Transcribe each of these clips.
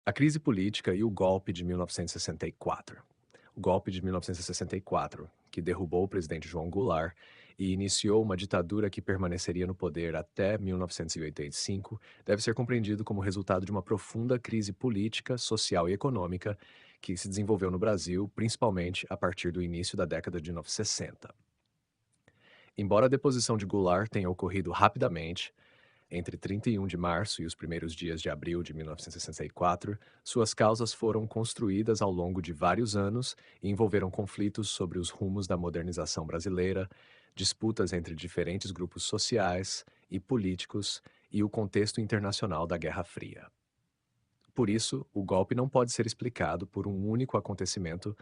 A crise política e o golpe de 1964. O golpe de 1964, que derrubou o presidente João Goulart e iniciou uma ditadura que permaneceria no poder até 1985, deve ser compreendido como resultado de uma profunda crise política, social e econômica que se desenvolveu no Brasil, principalmente a partir do início da década de 1960. Embora a deposição de Goulart tenha ocorrido rapidamente, entre 31 de março e os primeiros dias de abril de 1964, suas causas foram construídas ao longo de vários anos e envolveram conflitos sobre os rumos da modernização brasileira, disputas entre diferentes grupos sociais e políticos e o contexto internacional da Guerra Fria. Por isso, o golpe não pode ser explicado por um único acontecimento,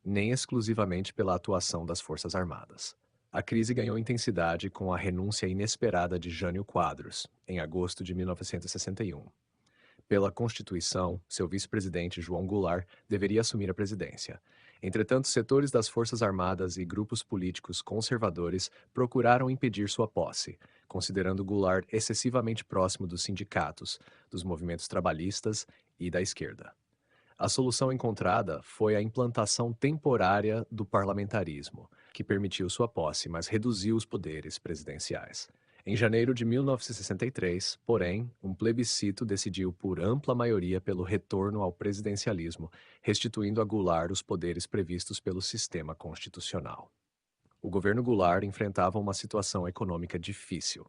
nem exclusivamente pela atuação das Forças Armadas. A crise ganhou intensidade com a renúncia inesperada de Jânio Quadros, em agosto de 1961. Pela Constituição, seu vice-presidente João Goulart deveria assumir a presidência. Entretanto, setores das Forças Armadas e grupos políticos conservadores procuraram impedir sua posse, considerando Goulart excessivamente próximo dos sindicatos, dos movimentos trabalhistas e da esquerda. A solução encontrada foi a implantação temporária do parlamentarismo, que permitiu sua posse, mas reduziu os poderes presidenciais. Em janeiro de 1963, porém, um plebiscito decidiu por ampla maioria pelo retorno ao presidencialismo, restituindo a Goulart os poderes previstos pelo sistema constitucional. O governo Goulart enfrentava uma situação econômica difícil.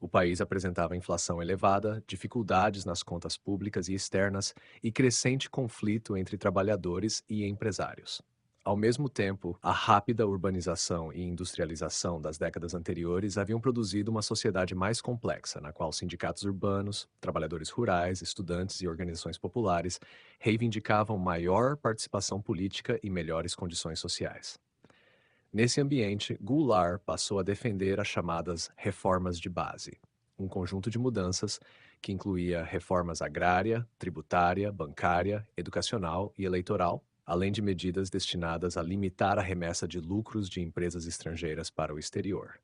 O país apresentava inflação elevada, dificuldades nas contas públicas e externas e crescente conflito entre trabalhadores e empresários. Ao mesmo tempo, a rápida urbanização e industrialização das décadas anteriores haviam produzido uma sociedade mais complexa, na qual sindicatos urbanos, trabalhadores rurais, estudantes e organizações populares reivindicavam maior participação política e melhores condições sociais. Nesse ambiente, Goulart passou a defender as chamadas reformas de base, um conjunto de mudanças que incluía reformas agrária, tributária, bancária, educacional e eleitoral, além de medidas destinadas a limitar a remessa de lucros de empresas estrangeiras para o exterior.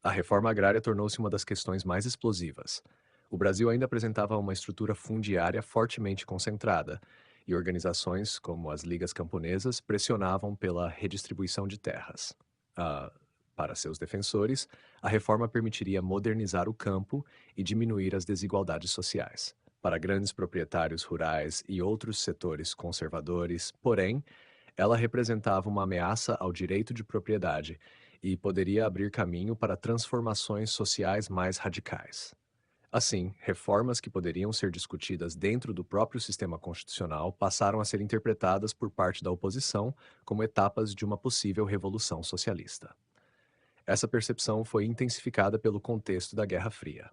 A reforma agrária tornou-se uma das questões mais explosivas. O Brasil ainda apresentava uma estrutura fundiária fortemente concentrada, e organizações como as ligas camponesas pressionavam pela redistribuição de terras. Ah, para seus defensores, a reforma permitiria modernizar o campo e diminuir as desigualdades sociais. Para grandes proprietários rurais e outros setores conservadores, porém, ela representava uma ameaça ao direito de propriedade e poderia abrir caminho para transformações sociais mais radicais. Assim, reformas que poderiam ser discutidas dentro do próprio sistema constitucional passaram a ser interpretadas por parte da oposição como etapas de uma possível revolução socialista. Essa percepção foi intensificada pelo contexto da Guerra Fria.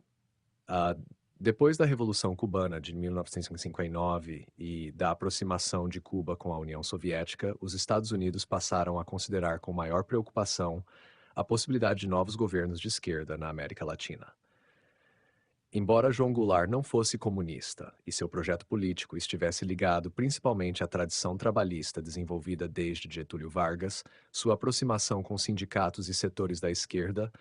Ah, Depois da Revolução Cubana de 1959 e da aproximação de Cuba com a União Soviética, os Estados Unidos passaram a considerar com maior preocupação a possibilidade de novos governos de esquerda na América Latina. Embora João Goulart não fosse comunista e seu projeto político estivesse ligado principalmente à tradição trabalhista desenvolvida desde Getúlio Vargas, sua aproximação com sindicatos e setores da esquerda,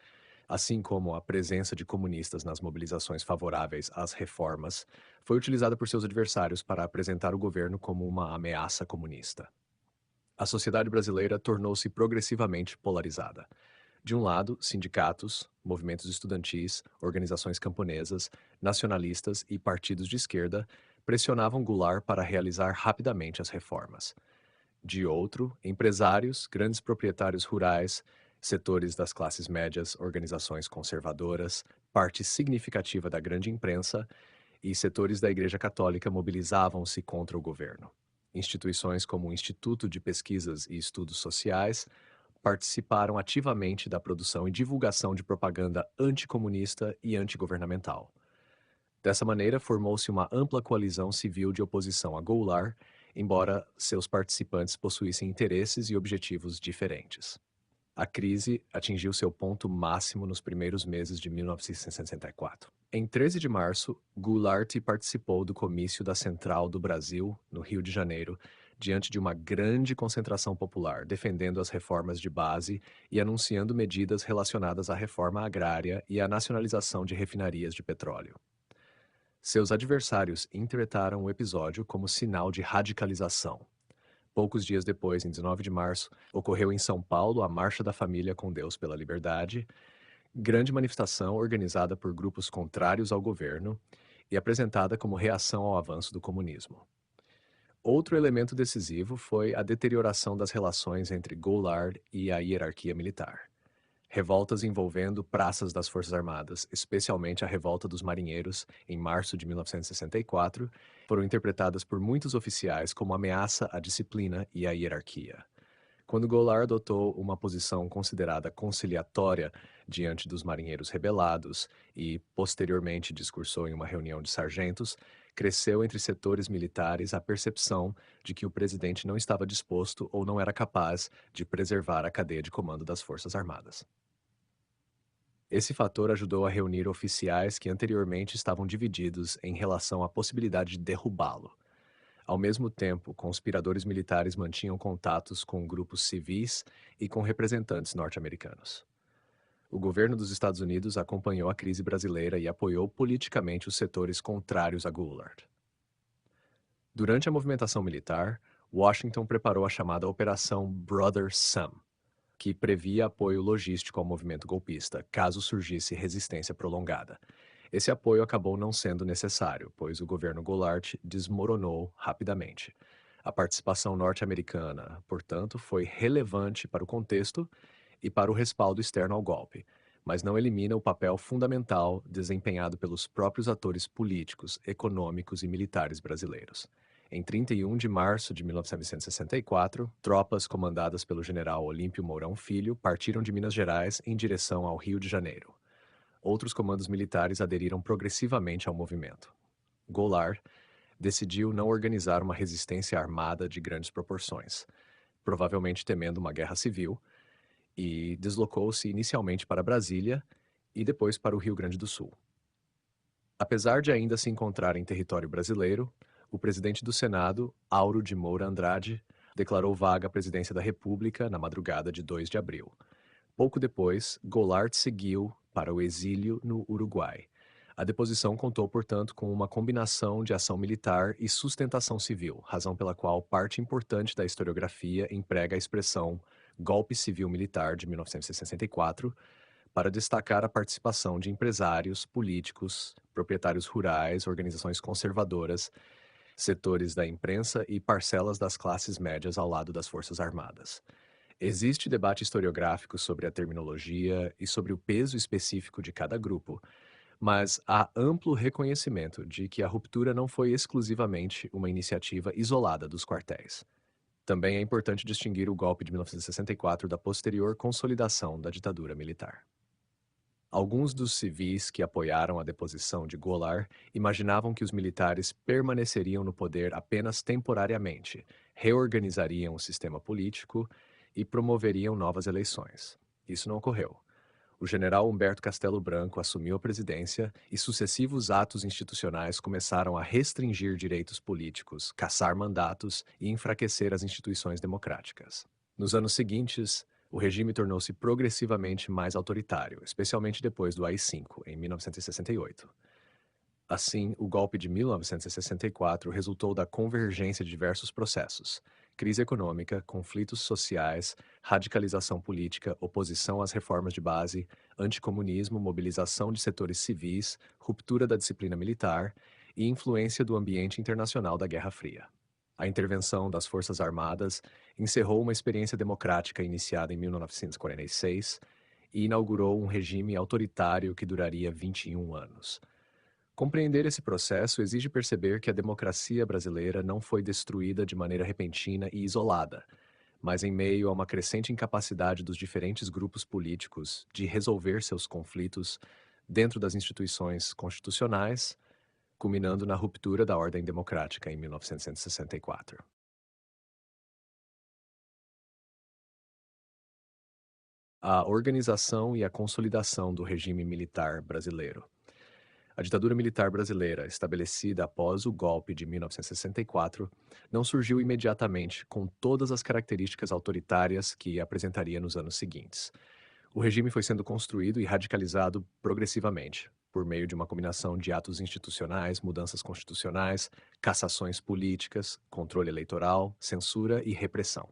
assim como a presença de comunistas nas mobilizações favoráveis às reformas, foi utilizada por seus adversários para apresentar o governo como uma ameaça comunista. A sociedade brasileira tornou-se progressivamente polarizada. De um lado, sindicatos, movimentos estudantis, organizações camponesas, nacionalistas e partidos de esquerda pressionavam Goulart para realizar rapidamente as reformas. De outro, empresários, grandes proprietários rurais, setores das classes médias, organizações conservadoras, parte significativa da grande imprensa e setores da Igreja Católica mobilizavam-se contra o governo. Instituições como o Instituto de Pesquisas e Estudos Sociais participaram ativamente da produção e divulgação de propaganda anticomunista e antigovernamental. Dessa maneira, formou-se uma ampla coalizão civil de oposição a Goulart, embora seus participantes possuíssem interesses e objetivos diferentes. A crise atingiu seu ponto máximo nos primeiros meses de 1964. Em 13 de março, Goulart participou do comício da Central do Brasil, no Rio de Janeiro, diante de uma grande concentração popular, defendendo as reformas de base e anunciando medidas relacionadas à reforma agrária e à nacionalização de refinarias de petróleo. Seus adversários interpretaram o episódio como sinal de radicalização. Poucos dias depois, em 19 de março, ocorreu em São Paulo a Marcha da Família com Deus pela Liberdade, grande manifestação organizada por grupos contrários ao governo e apresentada como reação ao avanço do comunismo. Outro elemento decisivo foi a deterioração das relações entre Goulart e a hierarquia militar. Revoltas envolvendo praças das Forças Armadas, especialmente a Revolta dos Marinheiros, em março de 1964, foram interpretadas por muitos oficiais como ameaça à disciplina e à hierarquia. Quando Goulart adotou uma posição considerada conciliatória diante dos marinheiros rebelados e, posteriormente, discursou em uma reunião de sargentos, cresceu entre setores militares a percepção de que o presidente não estava disposto ou não era capaz de preservar a cadeia de comando das Forças Armadas. Esse fator ajudou a reunir oficiais que anteriormente estavam divididos em relação à possibilidade de derrubá-lo. Ao mesmo tempo, conspiradores militares mantinham contatos com grupos civis e com representantes norte-americanos. O governo dos Estados Unidos acompanhou a crise brasileira e apoiou politicamente os setores contrários a Goulart. Durante a movimentação militar, Washington preparou a chamada Operação Brother Sam, que previa apoio logístico ao movimento golpista, caso surgisse resistência prolongada. Esse apoio acabou não sendo necessário, pois o governo Goulart desmoronou rapidamente. A participação norte-americana, portanto, foi relevante para o contexto e para o respaldo externo ao golpe, mas não elimina o papel fundamental desempenhado pelos próprios atores políticos, econômicos e militares brasileiros. Em 31 de março de 1964, tropas comandadas pelo general Olímpio Mourão Filho partiram de Minas Gerais em direção ao Rio de Janeiro. Outros comandos militares aderiram progressivamente ao movimento. Goulart decidiu não organizar uma resistência armada de grandes proporções, provavelmente temendo uma guerra civil, e deslocou-se inicialmente para Brasília e depois para o Rio Grande do Sul. Apesar de ainda se encontrar em território brasileiro, o presidente do Senado, Auro de Moura Andrade, declarou vaga a presidência da República na madrugada de 2 de abril. Pouco depois, Goulart seguiu para o exílio no Uruguai. A deposição contou, portanto, com uma combinação de ação militar e sustentação civil, razão pela qual parte importante da historiografia emprega a expressão golpe civil-militar de 1964 para destacar a participação de empresários, políticos, proprietários rurais, organizações conservadoras, setores da imprensa e parcelas das classes médias ao lado das Forças Armadas. Existe debate historiográfico sobre a terminologia e sobre o peso específico de cada grupo, mas há amplo reconhecimento de que a ruptura não foi exclusivamente uma iniciativa isolada dos quartéis. Também é importante distinguir o golpe de 1964 da posterior consolidação da ditadura militar. Alguns dos civis que apoiaram a deposição de Goulart imaginavam que os militares permaneceriam no poder apenas temporariamente, reorganizariam o sistema político e promoveriam novas eleições. Isso não ocorreu. O general Humberto Castelo Branco assumiu a presidência e sucessivos atos institucionais começaram a restringir direitos políticos, cassar mandatos e enfraquecer as instituições democráticas. Nos anos seguintes, o regime tornou-se progressivamente mais autoritário, especialmente depois do AI-5, em 1968. Assim, o golpe de 1964 resultou da convergência de diversos processos: crise econômica, conflitos sociais, radicalização política, oposição às reformas de base, anticomunismo, mobilização de setores civis, ruptura da disciplina militar e influência do ambiente internacional da Guerra Fria. A intervenção das Forças Armadas encerrou uma experiência democrática iniciada em 1946 e inaugurou um regime autoritário que duraria 21 anos. Compreender esse processo exige perceber que a democracia brasileira não foi destruída de maneira repentina e isolada, mas em meio a uma crescente incapacidade dos diferentes grupos políticos de resolver seus conflitos dentro das instituições constitucionais, culminando na ruptura da ordem democrática em 1964. A organização e a consolidação do regime militar brasileiro. A ditadura militar brasileira, estabelecida após o golpe de 1964, não surgiu imediatamente com todas as características autoritárias que apresentaria nos anos seguintes. O regime foi sendo construído e radicalizado progressivamente, por meio de uma combinação de atos institucionais, mudanças constitucionais, cassações políticas, controle eleitoral, censura e repressão.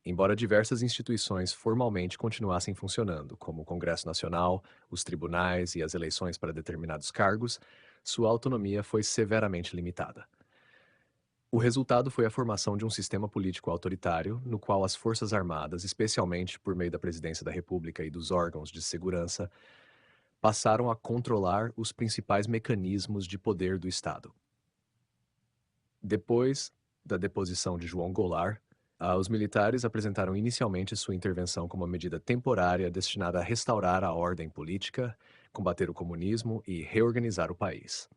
Embora diversas instituições formalmente continuassem funcionando, como o Congresso Nacional, os tribunais e as eleições para determinados cargos, sua autonomia foi severamente limitada. O resultado foi a formação de um sistema político autoritário, no qual as Forças Armadas, especialmente por meio da Presidência da República e dos órgãos de segurança, passaram a controlar os principais mecanismos de poder do Estado. Depois da deposição de João Goulart, os militares apresentaram inicialmente sua intervenção como uma medida temporária destinada a restaurar a ordem política, combater o comunismo e reorganizar o país.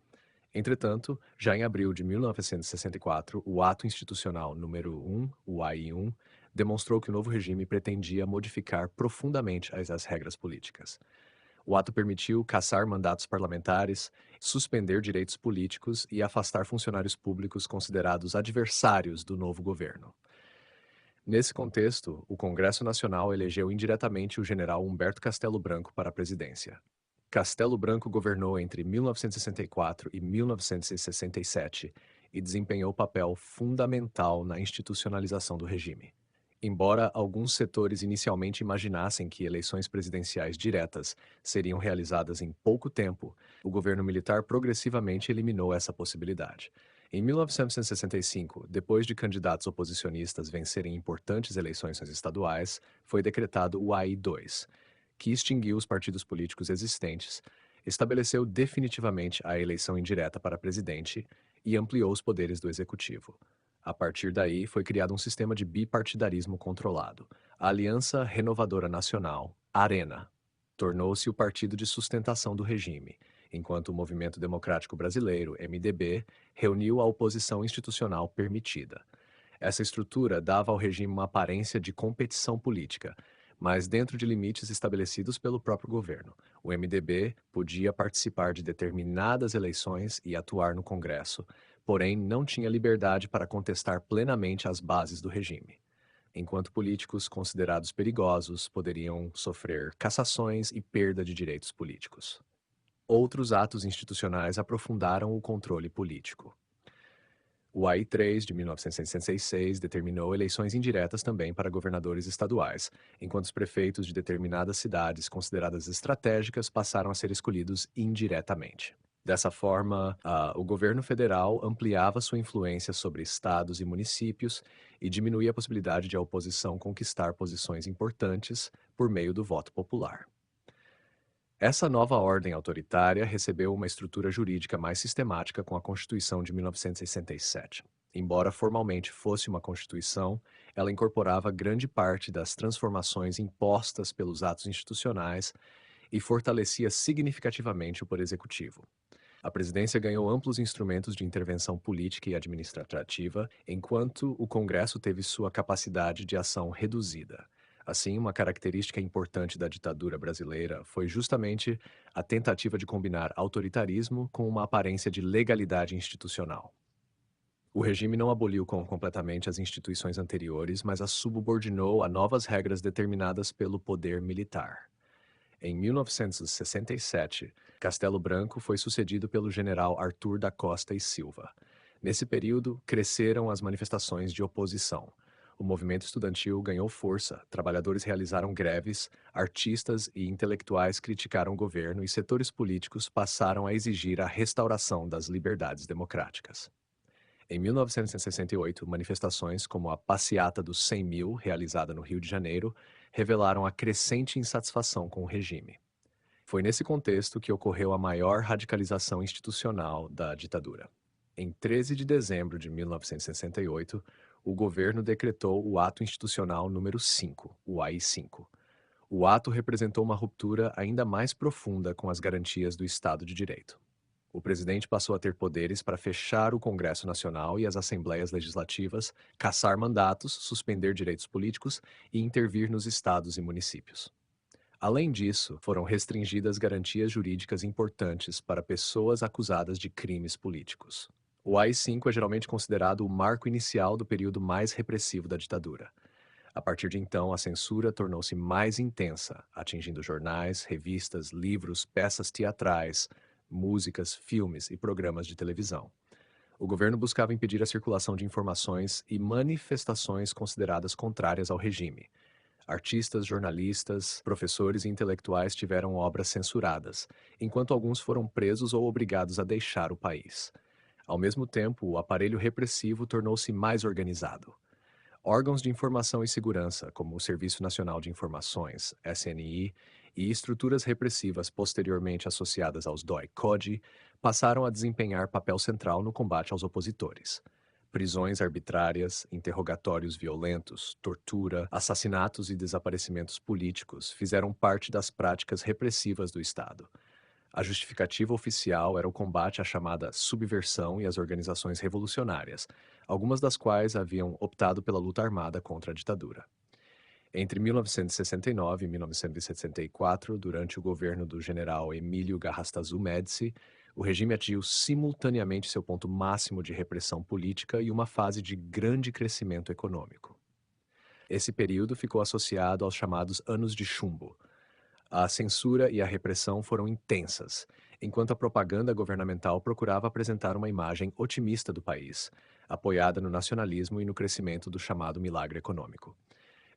Entretanto, já em abril de 1964, o Ato Institucional número 1, o AI-1, demonstrou que o novo regime pretendia modificar profundamente as regras políticas. O ato permitiu cassar mandatos parlamentares, suspender direitos políticos e afastar funcionários públicos considerados adversários do novo governo. Nesse contexto, o Congresso Nacional elegeu indiretamente o general Humberto Castelo Branco para a presidência. Castelo Branco governou entre 1964 e 1967 e desempenhou papel fundamental na institucionalização do regime. Embora alguns setores inicialmente imaginassem que eleições presidenciais diretas seriam realizadas em pouco tempo, o governo militar progressivamente eliminou essa possibilidade. Em 1965, depois de candidatos oposicionistas vencerem importantes eleições estaduais, foi decretado o AI-2, que extinguiu os partidos políticos existentes, estabeleceu definitivamente a eleição indireta para presidente e ampliou os poderes do executivo. A partir daí, foi criado um sistema de bipartidarismo controlado. A Aliança Renovadora Nacional, ARENA, tornou-se o partido de sustentação do regime, enquanto o Movimento Democrático Brasileiro, MDB, reuniu a oposição institucional permitida. Essa estrutura dava ao regime uma aparência de competição política, mas dentro de limites estabelecidos pelo próprio governo. O MDB podia participar de determinadas eleições e atuar no Congresso, porém não tinha liberdade para contestar plenamente as bases do regime. Enquanto políticos considerados perigosos poderiam sofrer cassações e perda de direitos políticos. Outros atos institucionais aprofundaram o controle político. O AI-3 de 1966 determinou eleições indiretas também para governadores estaduais, enquanto os prefeitos de determinadas cidades consideradas estratégicas passaram a ser escolhidos indiretamente. Dessa forma, o governo federal ampliava sua influência sobre estados e municípios e diminuía a possibilidade de a oposição conquistar posições importantes por meio do voto popular. Essa nova ordem autoritária recebeu uma estrutura jurídica mais sistemática com a Constituição de 1967. Embora formalmente fosse uma Constituição, ela incorporava grande parte das transformações impostas pelos atos institucionais e fortalecia significativamente o Poder Executivo. A presidência ganhou amplos instrumentos de intervenção política e administrativa, enquanto o Congresso teve sua capacidade de ação reduzida. Assim, uma característica importante da ditadura brasileira foi justamente a tentativa de combinar autoritarismo com uma aparência de legalidade institucional. O regime não aboliu completamente as instituições anteriores, mas as subordinou a novas regras determinadas pelo poder militar. Em 1967, Castelo Branco foi sucedido pelo general Arthur da Costa e Silva. Nesse período, cresceram as manifestações de oposição. O movimento estudantil ganhou força, trabalhadores realizaram greves, artistas e intelectuais criticaram o governo e setores políticos passaram a exigir a restauração das liberdades democráticas. Em 1968, manifestações como a Passeata dos 100 Mil, realizada no Rio de Janeiro, revelaram a crescente insatisfação com o regime. Foi nesse contexto que ocorreu a maior radicalização institucional da ditadura. Em 13 de dezembro de 1968, o governo decretou o Ato Institucional número 5, o AI-5. O ato representou uma ruptura ainda mais profunda com as garantias do Estado de Direito. O presidente passou a ter poderes para fechar o Congresso Nacional e as assembleias legislativas, cassar mandatos, suspender direitos políticos e intervir nos estados e municípios. Além disso, foram restringidas garantias jurídicas importantes para pessoas acusadas de crimes políticos. O AI-5 é geralmente considerado o marco inicial do período mais repressivo da ditadura. A partir de então, a censura tornou-se mais intensa, atingindo jornais, revistas, livros, peças teatrais, músicas, filmes e programas de televisão. O governo buscava impedir a circulação de informações e manifestações consideradas contrárias ao regime. Artistas, jornalistas, professores e intelectuais tiveram obras censuradas, enquanto alguns foram presos ou obrigados a deixar o país. Ao mesmo tempo, o aparelho repressivo tornou-se mais organizado. Órgãos de informação e segurança, como o Serviço Nacional de Informações, SNI, e estruturas repressivas posteriormente associadas aos DOI-CODE, passaram a desempenhar papel central no combate aos opositores. Prisões arbitrárias, interrogatórios violentos, tortura, assassinatos e desaparecimentos políticos fizeram parte das práticas repressivas do Estado. A justificativa oficial era o combate à chamada subversão e às organizações revolucionárias, algumas das quais haviam optado pela luta armada contra a ditadura. Entre 1969 e 1964, durante o governo do general Emílio Garrastazu Médici, o regime atingiu simultaneamente seu ponto máximo de repressão política e uma fase de grande crescimento econômico. Esse período ficou associado aos chamados Anos de Chumbo. A censura e a repressão foram intensas, enquanto a propaganda governamental procurava apresentar uma imagem otimista do país, apoiada no nacionalismo e no crescimento do chamado milagre econômico.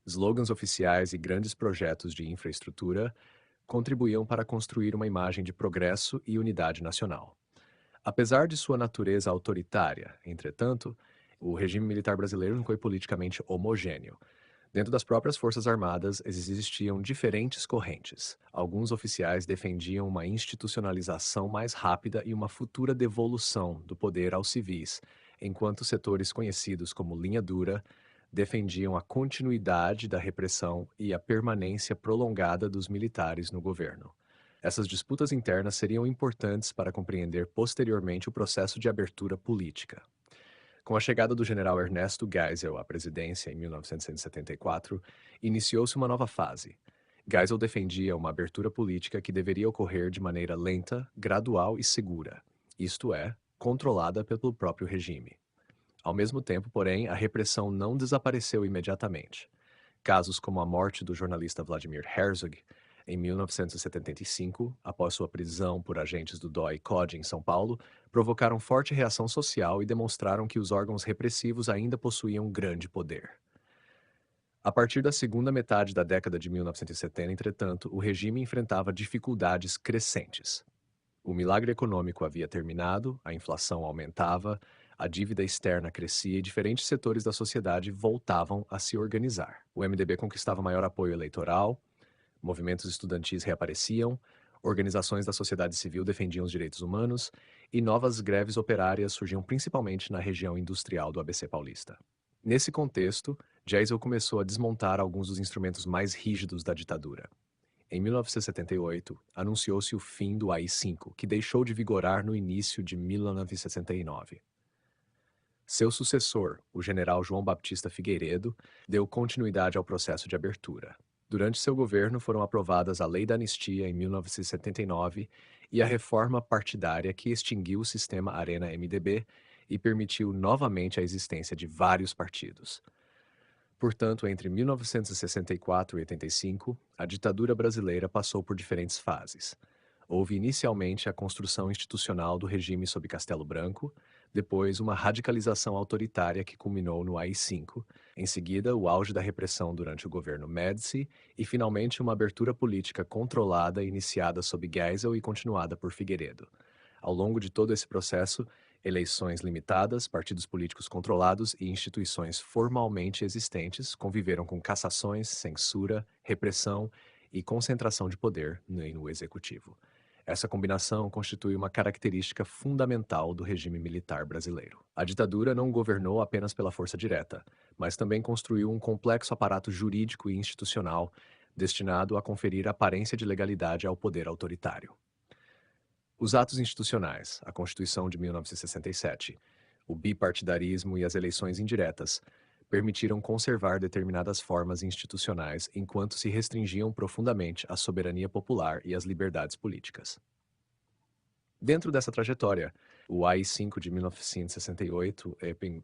Slogans oficiais e grandes projetos de infraestrutura contribuíam para construir uma imagem de progresso e unidade nacional. Apesar de sua natureza autoritária, entretanto, o regime militar brasileiro não foi politicamente homogêneo. Dentro das próprias Forças Armadas existiam diferentes correntes. Alguns oficiais defendiam uma institucionalização mais rápida e uma futura devolução do poder aos civis, enquanto setores conhecidos como linha dura defendiam a continuidade da repressão e a permanência prolongada dos militares no governo. Essas disputas internas seriam importantes para compreender posteriormente o processo de abertura política. Com a chegada do general Ernesto Geisel à presidência em 1974, iniciou-se uma nova fase. Geisel defendia uma abertura política que deveria ocorrer de maneira lenta, gradual e segura, isto é, controlada pelo próprio regime. Ao mesmo tempo, porém, a repressão não desapareceu imediatamente. Casos como a morte do jornalista Vladimir Herzog, em 1975, após sua prisão por agentes do DOI-CODE em São Paulo, provocaram forte reação social e demonstraram que os órgãos repressivos ainda possuíam grande poder. A partir da segunda metade da década de 1970, entretanto, o regime enfrentava dificuldades crescentes. O milagre econômico havia terminado, a inflação aumentava, a dívida externa crescia e diferentes setores da sociedade voltavam a se organizar. O MDB conquistava maior apoio eleitoral, movimentos estudantis reapareciam, organizações da sociedade civil defendiam os direitos humanos e novas greves operárias surgiam principalmente na região industrial do ABC Paulista. Nesse contexto, Geisel começou a desmontar alguns dos instrumentos mais rígidos da ditadura. Em 1978, anunciou-se o fim do AI-5, que deixou de vigorar no início de 1969. Seu sucessor, o general João Baptista Figueiredo, deu continuidade ao processo de abertura. Durante seu governo foram aprovadas a Lei da Anistia em 1979 e a reforma partidária que extinguiu o sistema Arena-MDB e permitiu novamente a existência de vários partidos. Portanto, entre 1964 e 85, a ditadura brasileira passou por diferentes fases. Houve inicialmente a construção institucional do regime sob Castelo Branco, depois uma radicalização autoritária que culminou no AI-5, em seguida o auge da repressão durante o governo Médici e finalmente uma abertura política controlada iniciada sob Geisel e continuada por Figueiredo. Ao longo de todo esse processo, eleições limitadas, partidos políticos controlados e instituições formalmente existentes conviveram com cassações, censura, repressão e concentração de poder no executivo. Essa combinação constitui uma característica fundamental do regime militar brasileiro. A ditadura não governou apenas pela força direta, mas também construiu um complexo aparato jurídico e institucional destinado a conferir aparência de legalidade ao poder autoritário. Os atos institucionais, a Constituição de 1967, o bipartidarismo e as eleições indiretas permitiram conservar determinadas formas institucionais enquanto se restringiam profundamente a soberania popular e as liberdades políticas. Dentro dessa trajetória, o AI-5 de 1968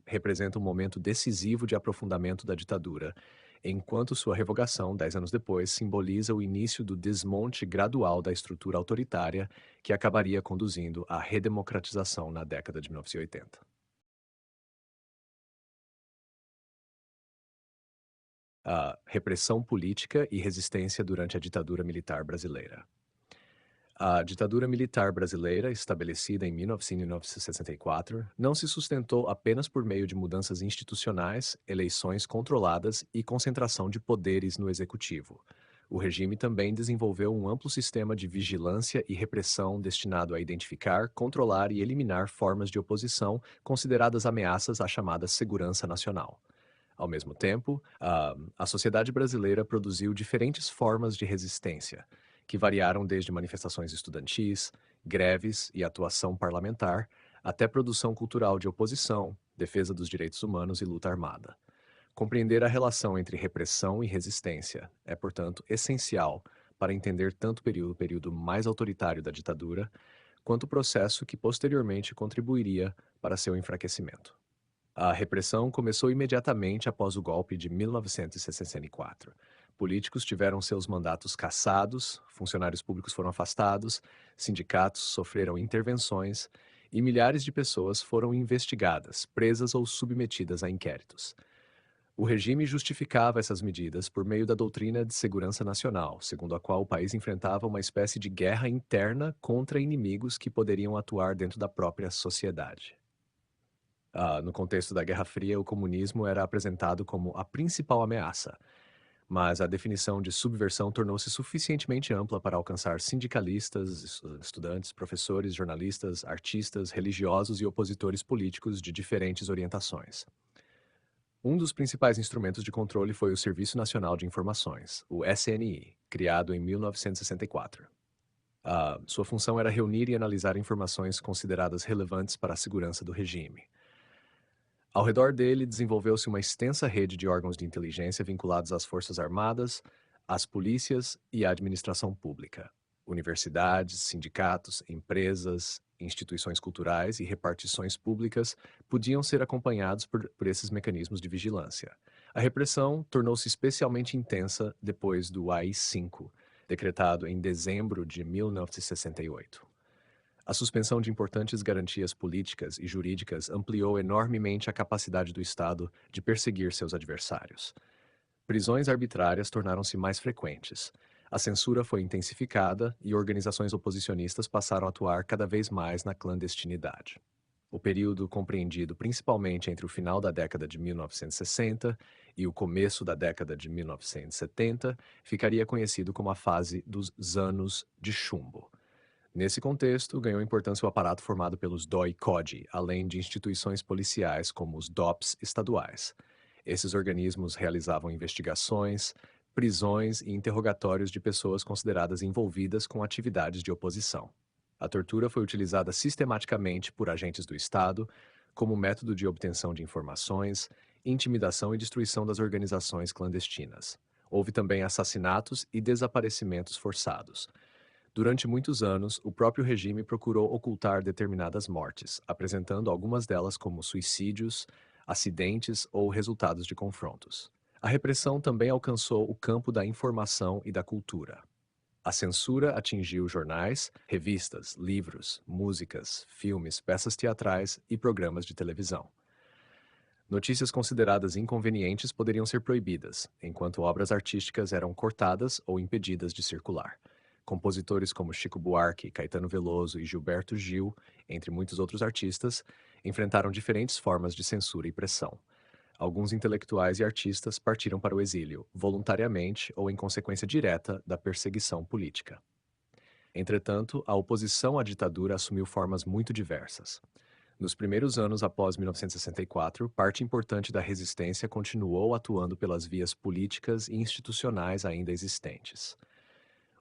representa um momento decisivo de aprofundamento da ditadura enquanto sua revogação, 10 anos depois, simboliza o início do desmonte gradual da estrutura autoritária que acabaria conduzindo à redemocratização na década de 1980. A repressão política e resistência durante a ditadura militar brasileira. A ditadura militar brasileira, estabelecida em 1964, não se sustentou apenas por meio de mudanças institucionais, eleições controladas e concentração de poderes no executivo. O regime também desenvolveu um amplo sistema de vigilância e repressão destinado a identificar, controlar e eliminar formas de oposição consideradas ameaças à chamada segurança nacional. Ao mesmo tempo, a sociedade brasileira produziu diferentes formas de resistência, que variaram desde manifestações estudantis, greves e atuação parlamentar, até produção cultural de oposição, defesa dos direitos humanos e luta armada. Compreender a relação entre repressão e resistência é, portanto, essencial para entender tanto o período mais autoritário da ditadura, quanto o processo que posteriormente contribuiria para seu enfraquecimento. A repressão começou imediatamente após o golpe de 1964. Políticos tiveram seus mandatos cassados, funcionários públicos foram afastados, sindicatos sofreram intervenções e milhares de pessoas foram investigadas, presas ou submetidas a inquéritos. O regime justificava essas medidas por meio da doutrina de segurança nacional, segundo a qual o país enfrentava uma espécie de guerra interna contra inimigos que poderiam atuar dentro da própria sociedade. No contexto da Guerra Fria, o comunismo era apresentado como a principal ameaça, mas a definição de subversão tornou-se suficientemente ampla para alcançar sindicalistas, estudantes, professores, jornalistas, artistas, religiosos e opositores políticos de diferentes orientações. Um dos principais instrumentos de controle foi o Serviço Nacional de Informações, o SNI, criado em 1964. Sua função era reunir e analisar informações consideradas relevantes para a segurança do regime. Ao redor dele, desenvolveu-se uma extensa rede de órgãos de inteligência vinculados às Forças Armadas, às polícias e à administração pública. Universidades, sindicatos, empresas, instituições culturais e repartições públicas podiam ser acompanhados por esses mecanismos de vigilância. A repressão tornou-se especialmente intensa depois do AI-5, decretado em dezembro de 1968. A suspensão de importantes garantias políticas e jurídicas ampliou enormemente a capacidade do Estado de perseguir seus adversários. Prisões arbitrárias tornaram-se mais frequentes. A censura foi intensificada e organizações oposicionistas passaram a atuar cada vez mais na clandestinidade. O período compreendido principalmente entre o final da década de 1960 e o começo da década de 1970 ficaria conhecido como a fase dos anos de chumbo. Nesse contexto, ganhou importância o aparato formado pelos DOI-CODE, além de instituições policiais como os DOPS estaduais. Esses organismos realizavam investigações, prisões e interrogatórios de pessoas consideradas envolvidas com atividades de oposição. A tortura foi utilizada sistematicamente por agentes do Estado como método de obtenção de informações, intimidação e destruição das organizações clandestinas. Houve também assassinatos e desaparecimentos forçados. Durante muitos anos, o próprio regime procurou ocultar determinadas mortes, apresentando algumas delas como suicídios, acidentes ou resultados de confrontos. A repressão também alcançou o campo da informação e da cultura. A censura atingiu jornais, revistas, livros, músicas, filmes, peças teatrais e programas de televisão. Notícias consideradas inconvenientes poderiam ser proibidas, enquanto obras artísticas eram cortadas ou impedidas de circular. Compositores como Chico Buarque, Caetano Veloso e Gilberto Gil, entre muitos outros artistas, enfrentaram diferentes formas de censura e pressão. Alguns intelectuais e artistas partiram para o exílio, voluntariamente ou em consequência direta da perseguição política. Entretanto, a oposição à ditadura assumiu formas muito diversas. Nos primeiros anos após 1964, parte importante da resistência continuou atuando pelas vias políticas e institucionais ainda existentes.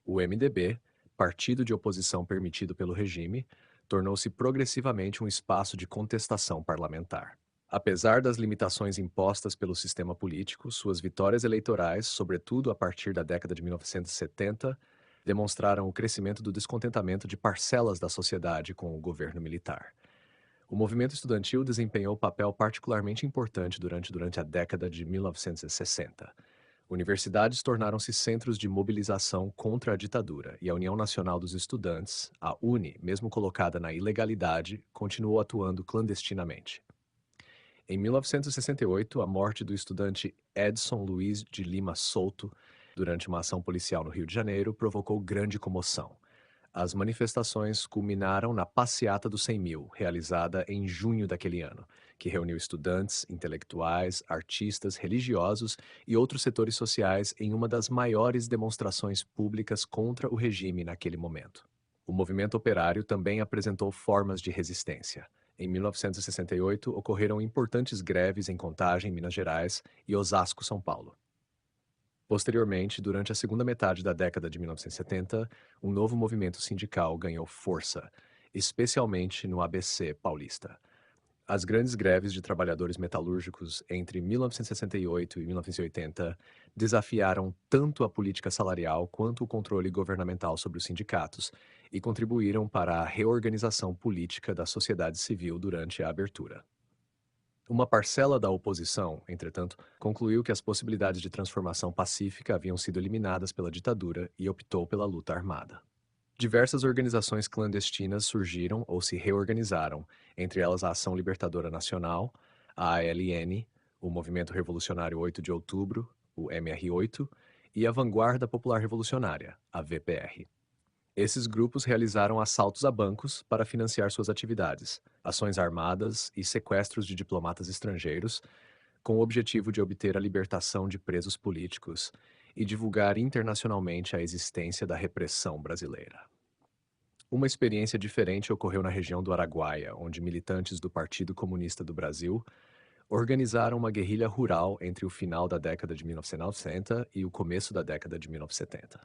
O MDB, partido de oposição permitido pelo regime, tornou-se progressivamente um espaço de contestação parlamentar. Apesar das limitações impostas pelo sistema político, suas vitórias eleitorais, sobretudo a partir da década de 1970, demonstraram o crescimento do descontentamento de parcelas da sociedade com o governo militar. O movimento estudantil desempenhou papel particularmente importante durante a década de 1960. Universidades tornaram-se centros de mobilização contra a ditadura e a União Nacional dos Estudantes, a UNE, mesmo colocada na ilegalidade, continuou atuando clandestinamente. Em 1968, a morte do estudante Edson Luiz de Lima Souto, durante uma ação policial no Rio de Janeiro, provocou grande comoção. As manifestações culminaram na Passeata dos 100 Mil, realizada em junho daquele ano, que reuniu estudantes, intelectuais, artistas, religiosos e outros setores sociais em uma das maiores demonstrações públicas contra o regime naquele momento. O movimento operário também apresentou formas de resistência. Em 1968, ocorreram importantes greves em Contagem, Minas Gerais, e Osasco, São Paulo. Posteriormente, durante a segunda metade da década de 1970, um novo movimento sindical ganhou força, especialmente no ABC paulista. As grandes greves de trabalhadores metalúrgicos entre 1968 e 1980 desafiaram tanto a política salarial quanto o controle governamental sobre os sindicatos e contribuíram para a reorganização política da sociedade civil durante a abertura. Uma parcela da oposição, entretanto, concluiu que as possibilidades de transformação pacífica haviam sido eliminadas pela ditadura e optou pela luta armada. Diversas organizações clandestinas surgiram ou se reorganizaram, entre elas a Ação Libertadora Nacional, a ALN, o Movimento Revolucionário 8 de Outubro, o MR8, e a Vanguarda Popular Revolucionária, a VPR. Esses grupos realizaram assaltos a bancos para financiar suas atividades, ações armadas e sequestros de diplomatas estrangeiros, com o objetivo de obter a libertação de presos políticos e divulgar internacionalmente a existência da repressão brasileira. Uma experiência diferente ocorreu na região do Araguaia, onde militantes do Partido Comunista do Brasil organizaram uma guerrilha rural entre o final da década de 1990 e o começo da década de 1970.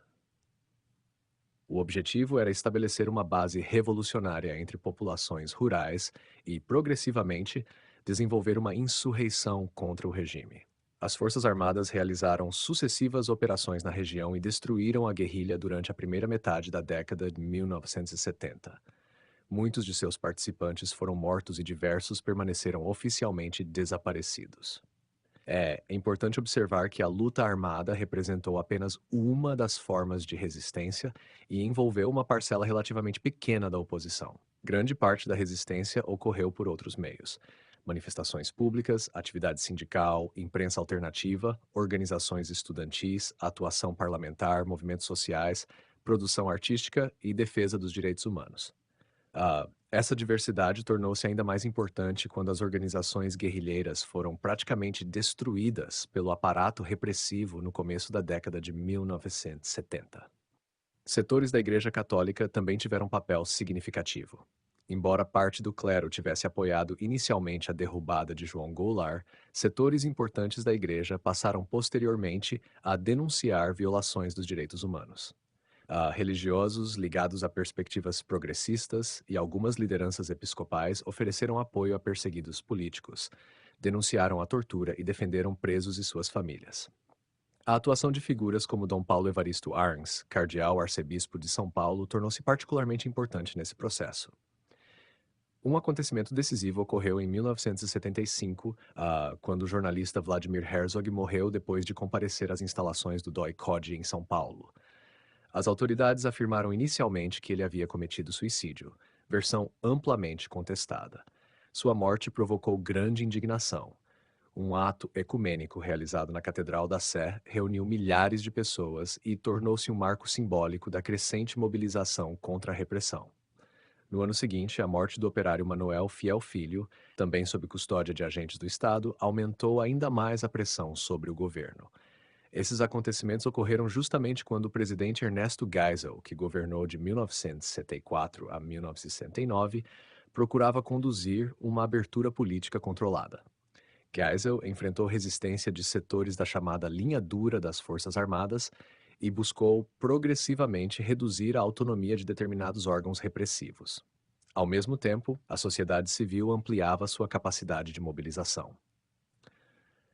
O objetivo era estabelecer uma base revolucionária entre populações rurais e, progressivamente, desenvolver uma insurreição contra o regime. As Forças Armadas realizaram sucessivas operações na região e destruíram a guerrilha durante a primeira metade da década de 1970. Muitos de seus participantes foram mortos e diversos permaneceram oficialmente desaparecidos. É importante observar que a luta armada representou apenas uma das formas de resistência e envolveu uma parcela relativamente pequena da oposição. Grande parte da resistência ocorreu por outros meios: manifestações públicas, atividade sindical, imprensa alternativa, organizações estudantis, atuação parlamentar, movimentos sociais, produção artística e defesa dos direitos humanos. Essa diversidade tornou-se ainda mais importante quando as organizações guerrilheiras foram praticamente destruídas pelo aparato repressivo no começo da década de 1970. Setores da Igreja Católica também tiveram um papel significativo. Embora parte do clero tivesse apoiado inicialmente a derrubada de João Goulart, setores importantes da Igreja passaram posteriormente a denunciar violações dos direitos humanos. Religiosos ligados a perspectivas progressistas e algumas lideranças episcopais ofereceram apoio a perseguidos políticos, denunciaram a tortura e defenderam presos e suas famílias. A atuação de figuras como Dom Paulo Evaristo Arns, cardeal arcebispo de São Paulo, tornou-se particularmente importante nesse processo. Um acontecimento decisivo ocorreu em 1975, quando o jornalista Vladimir Herzog morreu depois de comparecer às instalações do DOI-CODE em São Paulo. As autoridades afirmaram inicialmente que ele havia cometido suicídio, versão amplamente contestada. Sua morte provocou grande indignação. Um ato ecumênico realizado na Catedral da Sé reuniu milhares de pessoas e tornou-se um marco simbólico da crescente mobilização contra a repressão. No ano seguinte, a morte do operário Manuel Fiel Filho, também sob custódia de agentes do Estado, aumentou ainda mais a pressão sobre o governo. Esses acontecimentos ocorreram justamente quando o presidente Ernesto Geisel, que governou de 1974 a 1969, procurava conduzir uma abertura política controlada. Geisel enfrentou resistência de setores da chamada linha dura das Forças Armadas e buscou progressivamente reduzir a autonomia de determinados órgãos repressivos. Ao mesmo tempo, a sociedade civil ampliava sua capacidade de mobilização.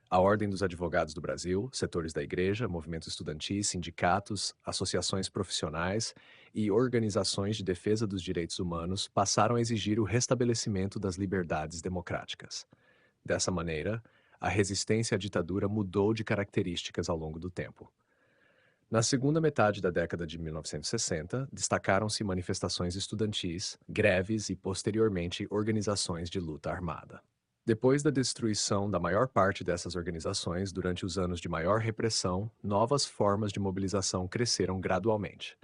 A Ordem dos Advogados do Brasil, setores da Igreja, movimentos estudantis, sindicatos, associações profissionais e organizações de defesa dos direitos humanos passaram a exigir o restabelecimento das liberdades democráticas. Dessa maneira, A resistência à ditadura mudou de características ao longo do tempo. Na segunda metade da década de 1960, destacaram-se manifestações estudantis, greves e, posteriormente, organizações de luta armada. Depois da destruição da maior parte dessas organizações durante os anos de maior repressão, novas formas de mobilização cresceram gradualmente.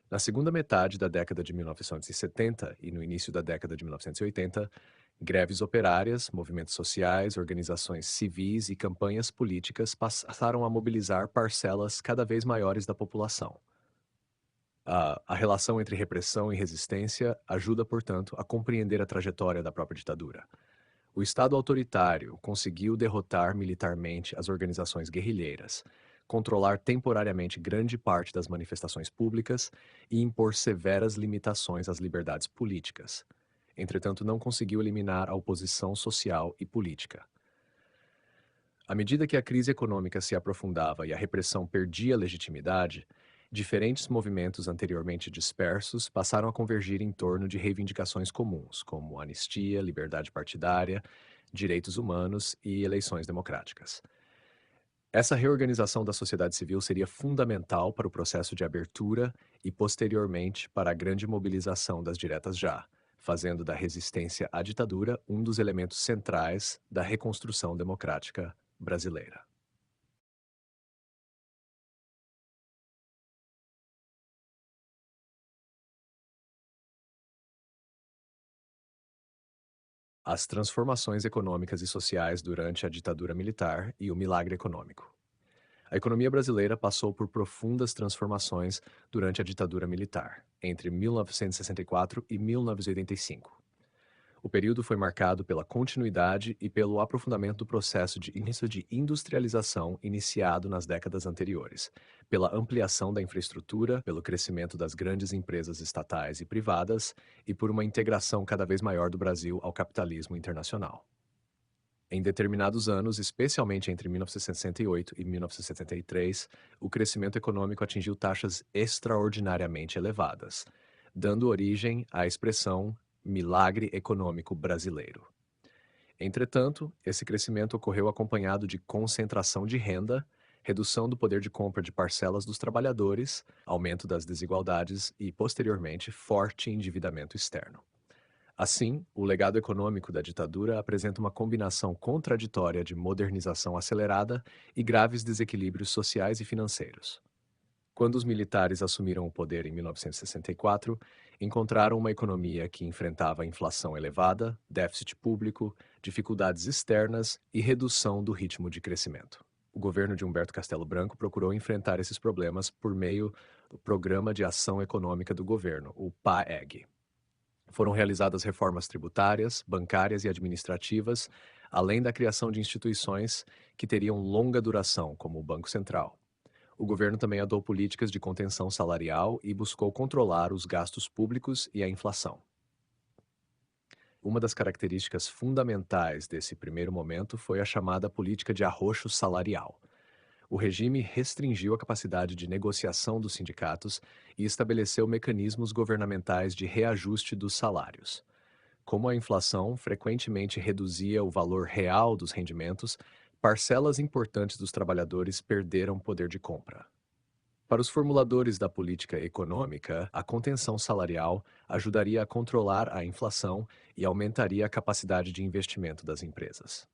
Na segunda metade da década de 1970 e no início da década de 1980, greves operárias, movimentos sociais, organizações civis e campanhas políticas passaram a mobilizar parcelas cada vez maiores da população. A relação entre repressão e resistência ajuda, portanto, a compreender a trajetória da própria ditadura. O Estado autoritário conseguiu derrotar militarmente as organizações guerrilheiras, controlar temporariamente grande parte das manifestações públicas e impor severas limitações às liberdades políticas. Entretanto, não conseguiu eliminar a oposição social e política. À medida que a crise econômica se aprofundava e a repressão perdia legitimidade, diferentes movimentos anteriormente dispersos passaram a convergir em torno de reivindicações comuns, como anistia, liberdade partidária, direitos humanos e eleições democráticas. Essa reorganização da sociedade civil seria fundamental para o processo de abertura e, posteriormente, para a grande mobilização das diretas já, fazendo da resistência à ditadura um dos elementos centrais da reconstrução democrática brasileira. As transformações econômicas e sociais durante a ditadura militar e o milagre econômico. A economia brasileira passou por profundas transformações durante a ditadura militar, entre 1964 e 1985. O período foi marcado pela continuidade e pelo aprofundamento do processo de início de industrialização iniciado nas décadas anteriores, pela ampliação da infraestrutura, pelo crescimento das grandes empresas estatais e privadas e por uma integração cada vez maior do Brasil ao capitalismo internacional. Em determinados anos, especialmente entre 1968 e 1973, o crescimento econômico atingiu taxas extraordinariamente elevadas, dando origem à expressão milagre econômico brasileiro. Entretanto, esse crescimento ocorreu acompanhado de concentração de renda, redução do poder de compra de parcelas dos trabalhadores, aumento das desigualdades e, posteriormente, forte endividamento externo. Assim, o legado econômico da ditadura apresenta uma combinação contraditória de modernização acelerada e graves desequilíbrios sociais e financeiros. Quando os militares assumiram o poder em 1964, encontraram uma economia que enfrentava inflação elevada, déficit público, dificuldades externas e redução do ritmo de crescimento. O governo de Humberto Castelo Branco procurou enfrentar esses problemas por meio do Programa de Ação Econômica do Governo, o PAEG. Foram realizadas reformas tributárias, bancárias e administrativas, além da criação de instituições que teriam longa duração, como o Banco Central. O governo também adotou políticas de contenção salarial e buscou controlar os gastos públicos e a inflação. Uma das características fundamentais desse primeiro momento foi a chamada política de arroxo salarial. O regime restringiu a capacidade de negociação dos sindicatos e estabeleceu mecanismos governamentais de reajuste dos salários. Como a inflação frequentemente reduzia o valor real dos rendimentos, parcelas importantes dos trabalhadores perderam poder de compra. Para os formuladores da política econômica, a contenção salarial ajudaria a controlar a inflação e aumentaria a capacidade de investimento das empresas.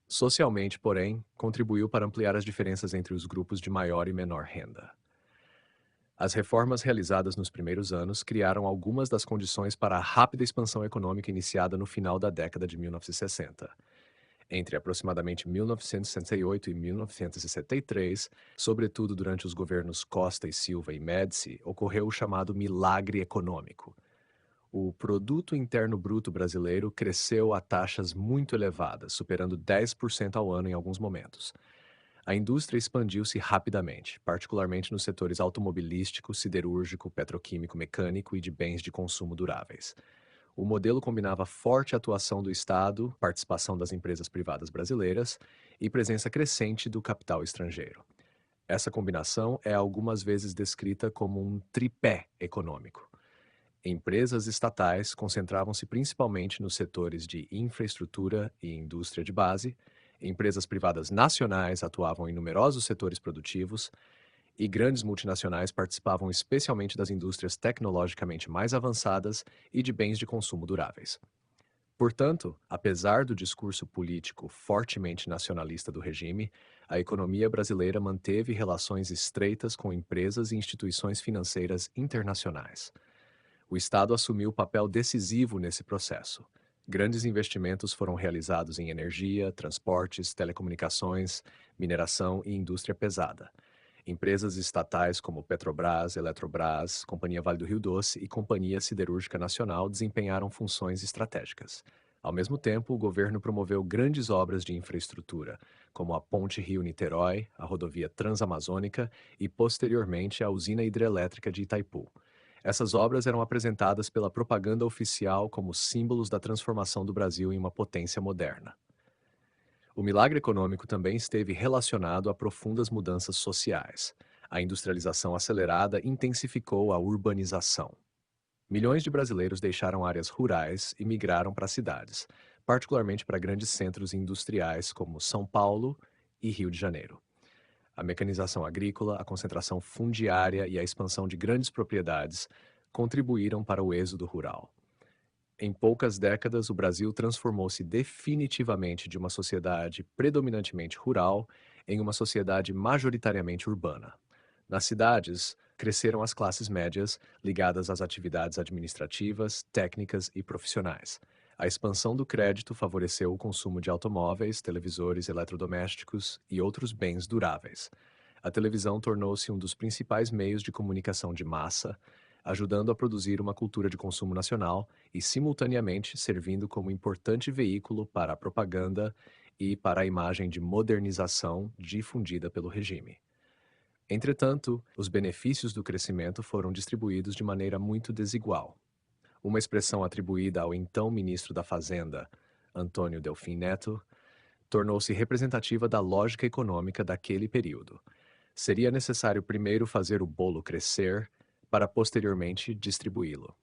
Socialmente, porém, contribuiu para ampliar as diferenças entre os grupos de maior e menor renda. As reformas realizadas nos primeiros anos criaram algumas das condições para a rápida expansão econômica iniciada no final da década de 1960. Entre aproximadamente 1968 e 1973, sobretudo durante os governos Costa e Silva e Médici, ocorreu o chamado milagre econômico. O produto interno bruto brasileiro cresceu a taxas muito elevadas, superando 10% ao ano em alguns momentos. A indústria expandiu-se rapidamente, particularmente nos setores automobilístico, siderúrgico, petroquímico, mecânico e de bens de consumo duráveis. O modelo combinava forte atuação do Estado, participação das empresas privadas brasileiras e presença crescente do capital estrangeiro. Essa combinação é algumas vezes descrita como um tripé econômico. Empresas estatais concentravam-se principalmente nos setores de infraestrutura e indústria de base, Empresas privadas nacionais atuavam em numerosos setores produtivos e grandes multinacionais participavam especialmente das indústrias tecnologicamente mais avançadas e de bens de consumo duráveis. Portanto, apesar do discurso político fortemente nacionalista do regime, a economia brasileira manteve relações estreitas com empresas e instituições financeiras internacionais. O Estado assumiu papel decisivo nesse processo. Grandes investimentos foram realizados em energia, transportes, telecomunicações, mineração e indústria pesada. Empresas estatais como Petrobras, Eletrobras, Companhia Vale do Rio Doce e Companhia Siderúrgica Nacional desempenharam funções estratégicas. Ao mesmo tempo, o governo promoveu grandes obras de infraestrutura, como a Ponte Rio-Niterói, a rodovia Transamazônica e, posteriormente, a usina hidrelétrica de Itaipu. Essas obras eram apresentadas pela propaganda oficial como símbolos da transformação do Brasil em uma potência moderna. O milagre econômico também esteve relacionado a profundas mudanças sociais. A industrialização acelerada intensificou a urbanização. Milhões de brasileiros deixaram áreas rurais e migraram para cidades, particularmente para grandes centros industriais como São Paulo e Rio de Janeiro. A mecanização agrícola, a concentração fundiária e a expansão de grandes propriedades contribuíram para o êxodo rural. Em poucas décadas, o Brasil transformou-se definitivamente de uma sociedade predominantemente rural em uma sociedade majoritariamente urbana. Nas cidades, cresceram as classes médias, ligadas às atividades administrativas, técnicas e profissionais. A expansão do crédito favoreceu o consumo de automóveis, televisores, eletrodomésticos e outros bens duráveis. A televisão tornou-se um dos principais meios de comunicação de massa, ajudando a produzir uma cultura de consumo nacional e, simultaneamente, servindo como importante veículo para a propaganda e para a imagem de modernização difundida pelo regime. Entretanto, os benefícios do crescimento foram distribuídos de maneira muito desigual. Uma expressão atribuída ao então ministro da Fazenda, Antônio Delfim Neto, tornou-se representativa da lógica econômica daquele período. Seria necessário primeiro fazer o bolo crescer, para posteriormente distribuí-lo.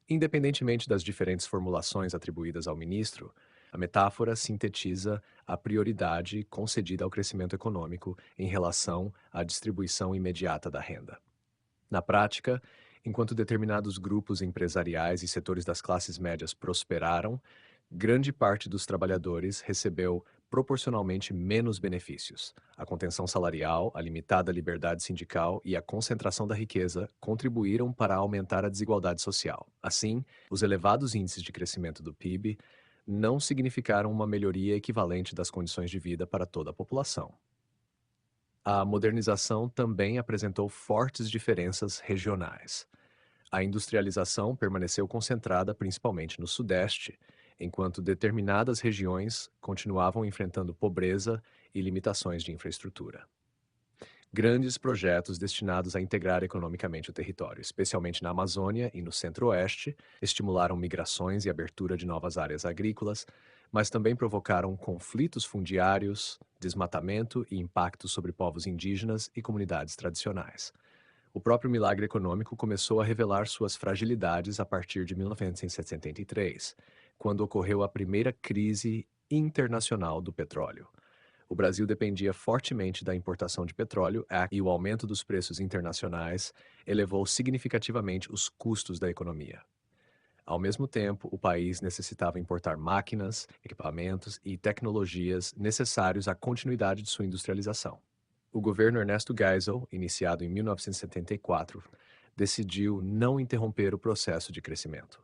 Independentemente das diferentes formulações atribuídas ao ministro, a metáfora sintetiza a prioridade concedida ao crescimento econômico em relação à distribuição imediata da renda. Na prática, enquanto determinados grupos empresariais e setores das classes médias prosperaram, grande parte dos trabalhadores recebeu proporcionalmente menos benefícios. A contenção salarial, a limitada liberdade sindical e a concentração da riqueza contribuíram para aumentar a desigualdade social. Assim, os elevados índices de crescimento do PIB não significaram uma melhoria equivalente das condições de vida para toda a população. A modernização também apresentou fortes diferenças regionais. A industrialização permaneceu concentrada principalmente no Sudeste, enquanto determinadas regiões continuavam enfrentando pobreza e limitações de infraestrutura. Grandes projetos destinados a integrar economicamente o território, especialmente na Amazônia e no Centro-Oeste, estimularam migrações e abertura de novas áreas agrícolas, mas também provocaram conflitos fundiários, desmatamento e impactos sobre povos indígenas e comunidades tradicionais. O próprio milagre econômico começou a revelar suas fragilidades a partir de 1973, quando ocorreu a primeira crise internacional do petróleo. O Brasil dependia fortemente da importação de petróleo e o aumento dos preços internacionais elevou significativamente os custos da economia. Ao mesmo tempo, o país necessitava importar máquinas, equipamentos e tecnologias necessários à continuidade de sua industrialização. O governo Ernesto Geisel, iniciado em 1974, decidiu não interromper o processo de crescimento.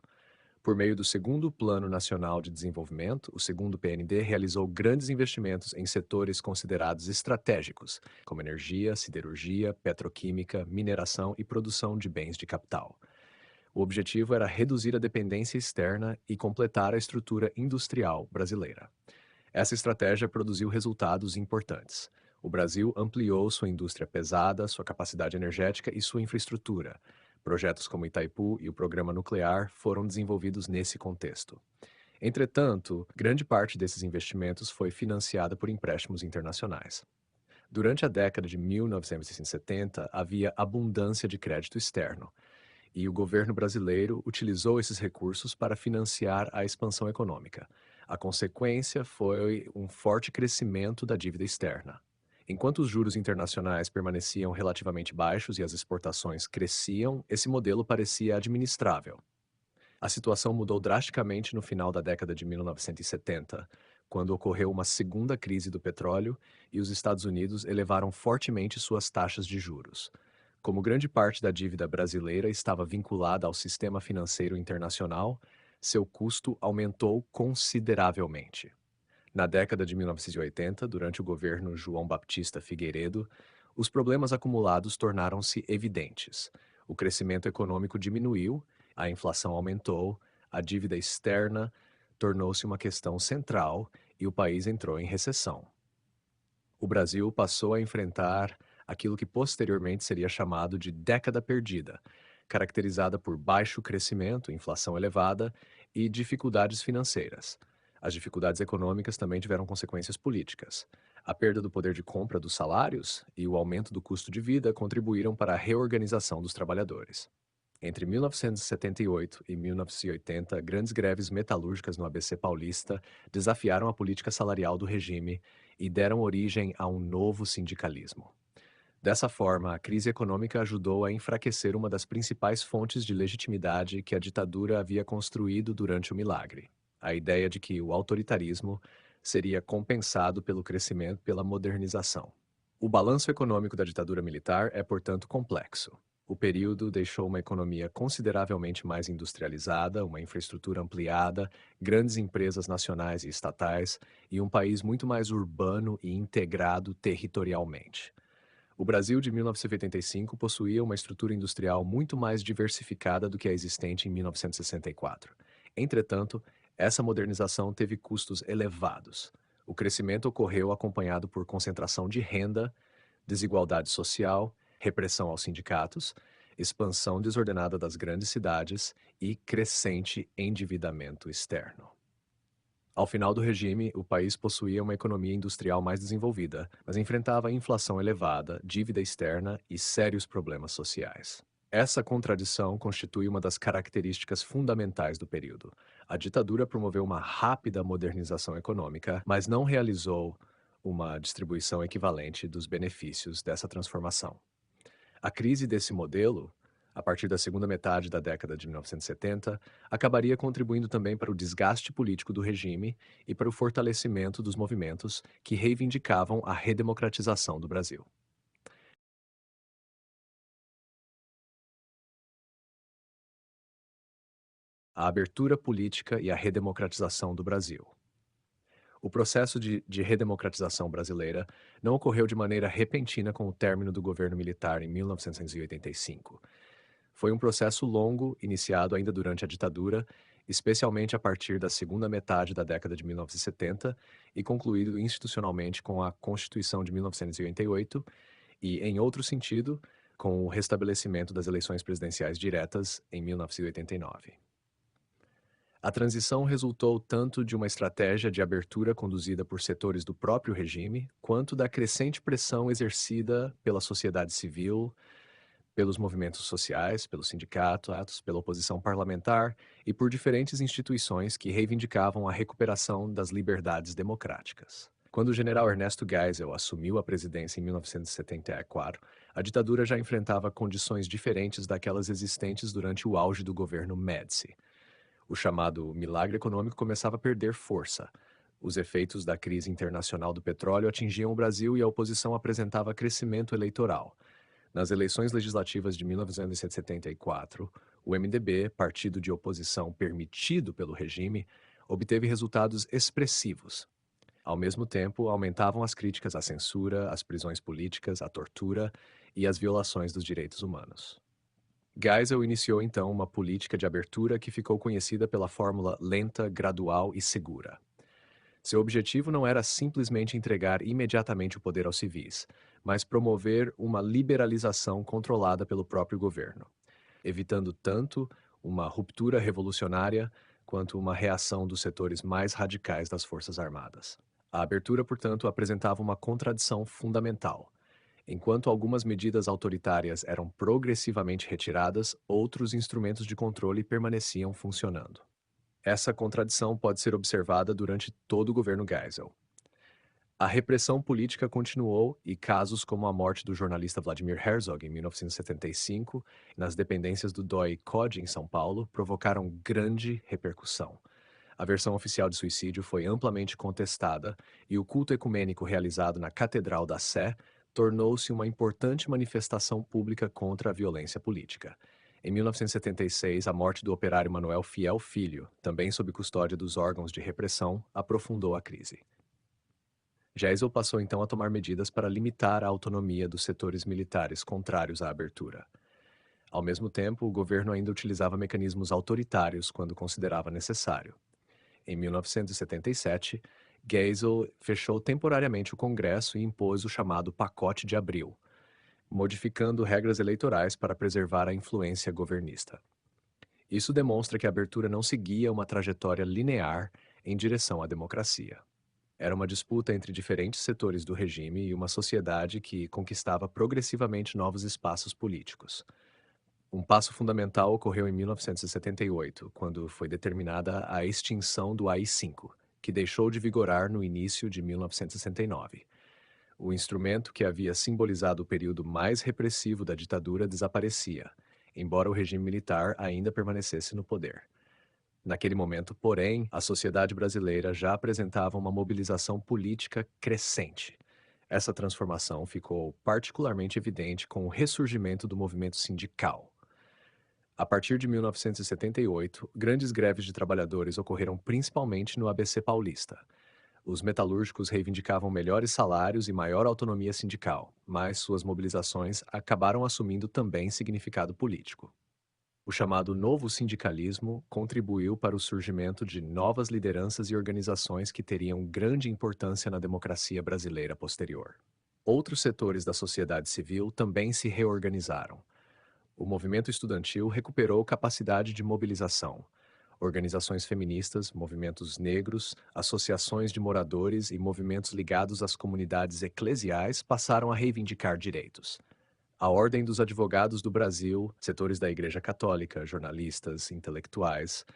Por meio do Segundo Plano Nacional de Desenvolvimento, o segundo PND realizou grandes investimentos em setores considerados estratégicos, como energia, siderurgia, petroquímica, mineração e produção de bens de capital. O objetivo era reduzir a dependência externa e completar a estrutura industrial brasileira. Essa estratégia produziu resultados importantes. O Brasil ampliou sua indústria pesada, sua capacidade energética e sua infraestrutura. Projetos como Itaipu e o programa nuclear foram desenvolvidos nesse contexto. Entretanto, grande parte desses investimentos foi financiada por empréstimos internacionais. Durante a década de 1970, havia abundância de crédito externo, e o governo brasileiro utilizou esses recursos para financiar a expansão econômica. A consequência foi um forte crescimento da dívida externa. Enquanto os juros internacionais permaneciam relativamente baixos e as exportações cresciam, esse modelo parecia administrável. A situação mudou drasticamente no final da década de 1970, quando ocorreu uma segunda crise do petróleo e os Estados Unidos elevaram fortemente suas taxas de juros. Como grande parte da dívida brasileira estava vinculada ao sistema financeiro internacional, seu custo aumentou consideravelmente. Na década de 1980, durante o governo João Baptista Figueiredo, os problemas acumulados tornaram-se evidentes. O crescimento econômico diminuiu, a inflação aumentou, a dívida externa tornou-se uma questão central e o país entrou em recessão. O Brasil passou a enfrentar aquilo que posteriormente seria chamado de década perdida, caracterizada por baixo crescimento, inflação elevada e dificuldades financeiras. As dificuldades econômicas também tiveram consequências políticas. A perda do poder de compra dos salários e o aumento do custo de vida contribuíram para a reorganização dos trabalhadores. Entre 1978 e 1980, grandes greves metalúrgicas no ABC Paulista desafiaram a política salarial do regime e deram origem a um novo sindicalismo. Dessa forma, a crise econômica ajudou a enfraquecer uma das principais fontes de legitimidade que a ditadura havia construído durante o milagre: a ideia de que o autoritarismo seria compensado pelo crescimento pela modernização. O balanço econômico da ditadura militar é, portanto, complexo. O período deixou uma economia consideravelmente mais industrializada, uma infraestrutura ampliada, grandes empresas nacionais e estatais e um país muito mais urbano e integrado territorialmente. O Brasil de 1985 possuía uma estrutura industrial muito mais diversificada do que a existente em 1964. Entretanto, essa modernização teve custos elevados. O crescimento ocorreu acompanhado por concentração de renda, desigualdade social, repressão aos sindicatos, expansão desordenada das grandes cidades e crescente endividamento externo. Ao final do regime, o país possuía uma economia industrial mais desenvolvida, mas enfrentava inflação elevada, dívida externa e sérios problemas sociais. Essa contradição constitui uma das características fundamentais do período. A ditadura promoveu uma rápida modernização econômica, mas não realizou uma distribuição equivalente dos benefícios dessa transformação. A crise desse modelo, a partir da segunda metade da década de 1970, acabaria contribuindo também para o desgaste político do regime e para o fortalecimento dos movimentos que reivindicavam a redemocratização do Brasil. A abertura política e a redemocratização do Brasil. O processo de redemocratização brasileira não ocorreu de maneira repentina com o término do governo militar em 1985. Foi um processo longo, iniciado ainda durante a ditadura, especialmente a partir da segunda metade da década de 1970 e concluído institucionalmente com a Constituição de 1988 e, em outro sentido, com o restabelecimento das eleições presidenciais diretas em 1989. A transição resultou tanto de uma estratégia de abertura conduzida por setores do próprio regime, quanto da crescente pressão exercida pela sociedade civil, pelos movimentos sociais, pelos sindicatos, pela oposição parlamentar e por diferentes instituições que reivindicavam a recuperação das liberdades democráticas. Quando o general Ernesto Geisel assumiu a presidência em 1974, a ditadura já enfrentava condições diferentes daquelas existentes durante o auge do governo Médici. O chamado milagre econômico começava a perder força. Os efeitos da crise internacional do petróleo atingiam o Brasil e a oposição apresentava crescimento eleitoral. Nas eleições legislativas de 1974, o MDB, partido de oposição permitido pelo regime, obteve resultados expressivos. Ao mesmo tempo, aumentavam as críticas à censura, às prisões políticas, à tortura e às violações dos direitos humanos. Geisel iniciou então uma política de abertura que ficou conhecida pela fórmula lenta, gradual e segura. Seu objetivo não era simplesmente entregar imediatamente o poder aos civis, mas promover uma liberalização controlada pelo próprio governo, evitando tanto uma ruptura revolucionária quanto uma reação dos setores mais radicais das Forças Armadas. A abertura, portanto, apresentava uma contradição fundamental. Enquanto algumas medidas autoritárias eram progressivamente retiradas, outros instrumentos de controle permaneciam funcionando. Essa contradição pode ser observada durante todo o governo Geisel. A repressão política continuou e casos como a morte do jornalista Vladimir Herzog em 1975, nas dependências do DOI-CODE em São Paulo, provocaram grande repercussão. A versão oficial de suicídio foi amplamente contestada e o culto ecumênico realizado na Catedral da Sé tornou-se uma importante manifestação pública contra a violência política. Em 1976, a morte do operário Manuel Fiel Filho, também sob custódia dos órgãos de repressão, aprofundou a crise. Geisel passou então a tomar medidas para limitar a autonomia dos setores militares contrários à abertura. Ao mesmo tempo, o governo ainda utilizava mecanismos autoritários quando considerava necessário. Em 1977, Geisel fechou temporariamente o Congresso e impôs o chamado Pacote de Abril, modificando regras eleitorais para preservar a influência governista. Isso demonstra que a abertura não seguia uma trajetória linear em direção à democracia. Era uma disputa entre diferentes setores do regime e uma sociedade que conquistava progressivamente novos espaços políticos. Um passo fundamental ocorreu em 1978, quando foi determinada a extinção do AI-5, que deixou de vigorar no início de 1969. O instrumento que havia simbolizado o período mais repressivo da ditadura desaparecia, embora o regime militar ainda permanecesse no poder. Naquele momento, porém, a sociedade brasileira já apresentava uma mobilização política crescente. Essa transformação ficou particularmente evidente com o ressurgimento do movimento sindical. A partir de 1978, grandes greves de trabalhadores ocorreram principalmente no ABC paulista. Os metalúrgicos reivindicavam melhores salários e maior autonomia sindical, mas suas mobilizações acabaram assumindo também significado político. O chamado novo sindicalismo contribuiu para o surgimento de novas lideranças e organizações que teriam grande importância na democracia brasileira posterior. Outros setores da sociedade civil também se reorganizaram. O movimento estudantil recuperou capacidade de mobilização. Organizações feministas, movimentos negros, associações de moradores e movimentos ligados às comunidades eclesiais passaram a reivindicar direitos. A Ordem dos Advogados do Brasil, setores da Igreja Católica, jornalistas, intelectuais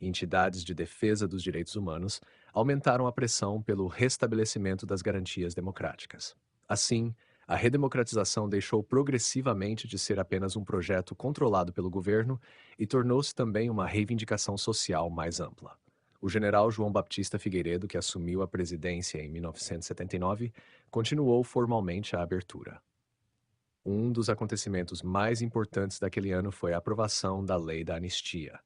e entidades de defesa dos direitos humanos aumentaram a pressão pelo restabelecimento das garantias democráticas. Assim, a redemocratização deixou progressivamente de ser apenas um projeto controlado pelo governo e tornou-se também uma reivindicação social mais ampla. O general João Baptista Figueiredo, que assumiu a presidência em 1979, continuou formalmente a abertura. Um dos acontecimentos mais importantes daquele ano foi a aprovação da Lei da Anistia.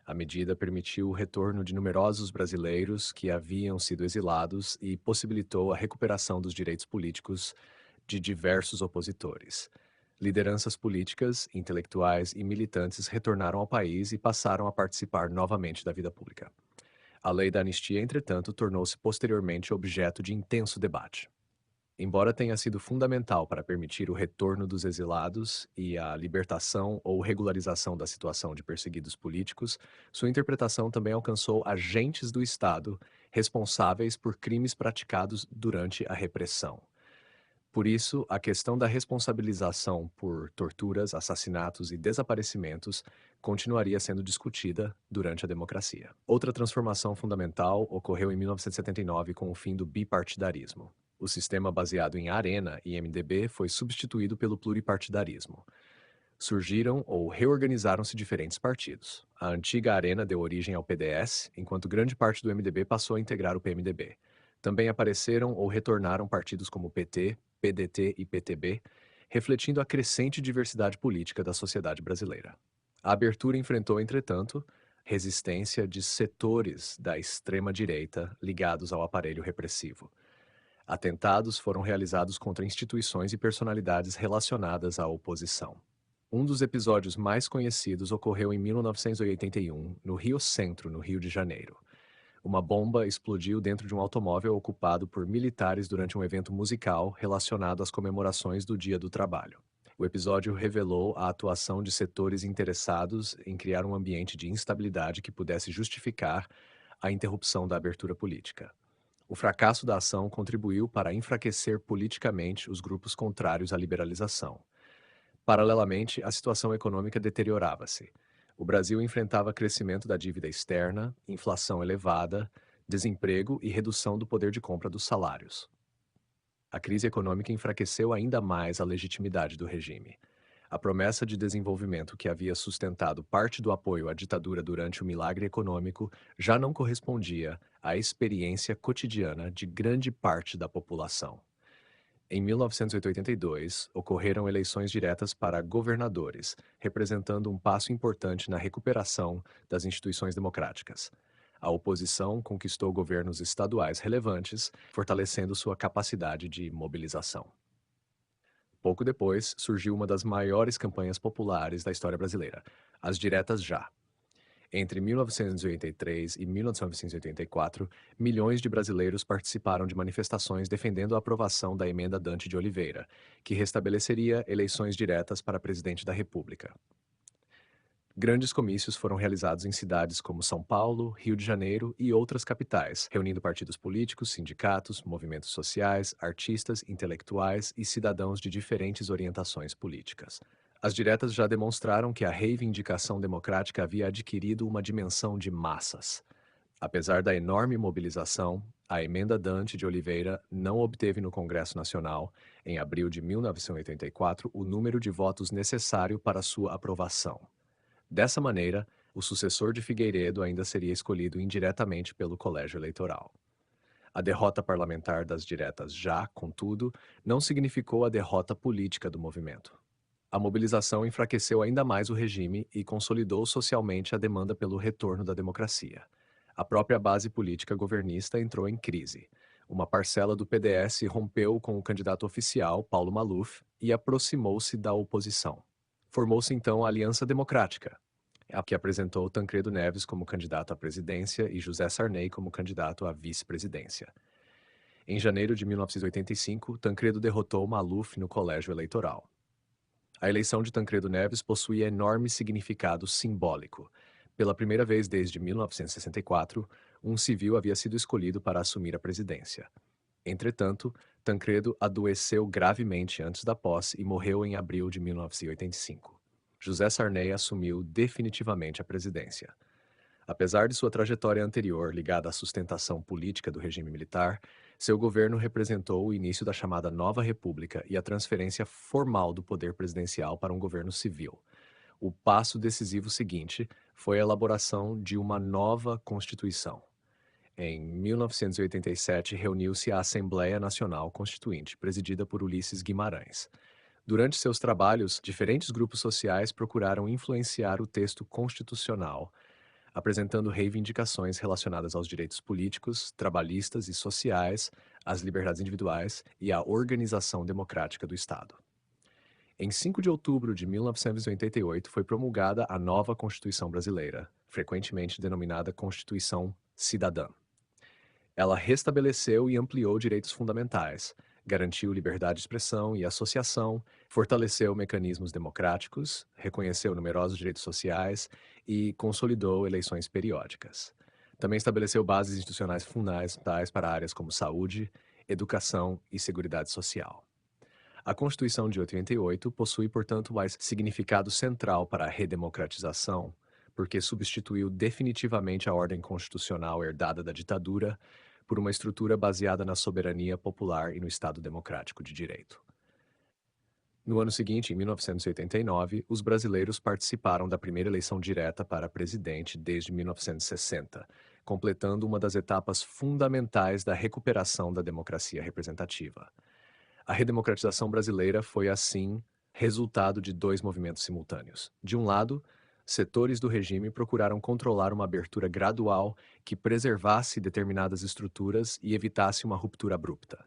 A medida permitiu o retorno de numerosos brasileiros que haviam sido exilados e possibilitou a recuperação dos direitos políticos de diversos opositores. Lideranças políticas, intelectuais e militantes retornaram ao país e passaram a participar novamente da vida pública. A Lei da Anistia, entretanto, tornou-se posteriormente objeto de intenso debate. Embora tenha sido fundamental para permitir o retorno dos exilados e a libertação ou regularização da situação de perseguidos políticos, sua interpretação também alcançou agentes do Estado responsáveis por crimes praticados durante a repressão. Por isso, a questão da responsabilização por torturas, assassinatos e desaparecimentos continuaria sendo discutida durante a democracia. Outra transformação fundamental ocorreu em 1979 com o fim do bipartidarismo. O sistema baseado em Arena e MDB foi substituído pelo pluripartidarismo. Surgiram ou reorganizaram-se diferentes partidos. A antiga Arena deu origem ao PDS, enquanto grande parte do MDB passou a integrar o PMDB. Também apareceram ou retornaram partidos como PT, PDT e PTB, refletindo a crescente diversidade política da sociedade brasileira. A abertura enfrentou, entretanto, resistência de setores da extrema-direita ligados ao aparelho repressivo. Atentados foram realizados contra instituições e personalidades relacionadas à oposição. Um dos episódios mais conhecidos ocorreu em 1981, no Rio Centro, no Rio de Janeiro. Uma bomba explodiu dentro de um automóvel ocupado por militares durante um evento musical relacionado às comemorações do Dia do Trabalho. O episódio revelou a atuação de setores interessados em criar um ambiente de instabilidade que pudesse justificar a interrupção da abertura política. O fracasso da ação contribuiu para enfraquecer politicamente os grupos contrários à liberalização. Paralelamente, a situação econômica deteriorava-se. O Brasil enfrentava crescimento da dívida externa, inflação elevada, desemprego e redução do poder de compra dos salários. A crise econômica enfraqueceu ainda mais a legitimidade do regime. A promessa de desenvolvimento que havia sustentado parte do apoio à ditadura durante o milagre econômico já não correspondia à experiência cotidiana de grande parte da população. Em 1982, ocorreram eleições diretas para governadores, representando um passo importante na recuperação das instituições democráticas. A oposição conquistou governos estaduais relevantes, fortalecendo sua capacidade de mobilização. Pouco depois, surgiu uma das maiores campanhas populares da história brasileira, as diretas já. Entre 1983 e 1984, milhões de brasileiros participaram de manifestações defendendo a aprovação da emenda Dante de Oliveira, que restabeleceria eleições diretas para presidente da República. Grandes comícios foram realizados em cidades como São Paulo, Rio de Janeiro e outras capitais, reunindo partidos políticos, sindicatos, movimentos sociais, artistas, intelectuais e cidadãos de diferentes orientações políticas. As diretas já demonstraram que a reivindicação democrática havia adquirido uma dimensão de massas. Apesar da enorme mobilização, a emenda Dante de Oliveira não obteve no Congresso Nacional, em abril de 1984, o número de votos necessário para sua aprovação. Dessa maneira, o sucessor de Figueiredo ainda seria escolhido indiretamente pelo Colégio Eleitoral. A derrota parlamentar das diretas já, contudo, não significou a derrota política do movimento. A mobilização enfraqueceu ainda mais o regime e consolidou socialmente a demanda pelo retorno da democracia. A própria base política governista entrou em crise. Uma parcela do PDS rompeu com o candidato oficial, Paulo Maluf, e aproximou-se da oposição. Formou-se então a Aliança Democrática, a que apresentou Tancredo Neves como candidato à presidência e José Sarney como candidato à vice-presidência. Em janeiro de 1985, Tancredo derrotou Maluf no colégio eleitoral. A eleição de Tancredo Neves possuía enorme significado simbólico. Pela primeira vez desde 1964, um civil havia sido escolhido para assumir a presidência. Entretanto, Tancredo adoeceu gravemente antes da posse e morreu em abril de 1985. José Sarney assumiu definitivamente a presidência. Apesar de sua trajetória anterior ligada à sustentação política do regime militar, seu governo representou o início da chamada Nova República e a transferência formal do poder presidencial para um governo civil. O passo decisivo seguinte foi a elaboração de uma nova Constituição. Em 1987, reuniu-se a Assembleia Nacional Constituinte, presidida por Ulisses Guimarães. Durante seus trabalhos, diferentes grupos sociais procuraram influenciar o texto constitucional, apresentando reivindicações relacionadas aos direitos políticos, trabalhistas e sociais, às liberdades individuais e à organização democrática do Estado. Em 5 de outubro de 1988 foi promulgada a nova Constituição Brasileira, frequentemente denominada Constituição Cidadã. Ela restabeleceu e ampliou direitos fundamentais, garantiu liberdade de expressão e associação, fortaleceu mecanismos democráticos, reconheceu numerosos direitos sociais e consolidou eleições periódicas. Também estabeleceu bases institucionais fundamentais para áreas como saúde, educação e seguridade social. A Constituição de 88 possui, portanto, mais significado central para a redemocratização, porque substituiu definitivamente a ordem constitucional herdada da ditadura por uma estrutura baseada na soberania popular e no Estado democrático de direito. No ano seguinte, em 1989, os brasileiros participaram da primeira eleição direta para presidente desde 1960, completando uma das etapas fundamentais da recuperação da democracia representativa. A redemocratização brasileira foi, assim, resultado de dois movimentos simultâneos. De um lado, setores do regime procuraram controlar uma abertura gradual que preservasse determinadas estruturas e evitasse uma ruptura abrupta.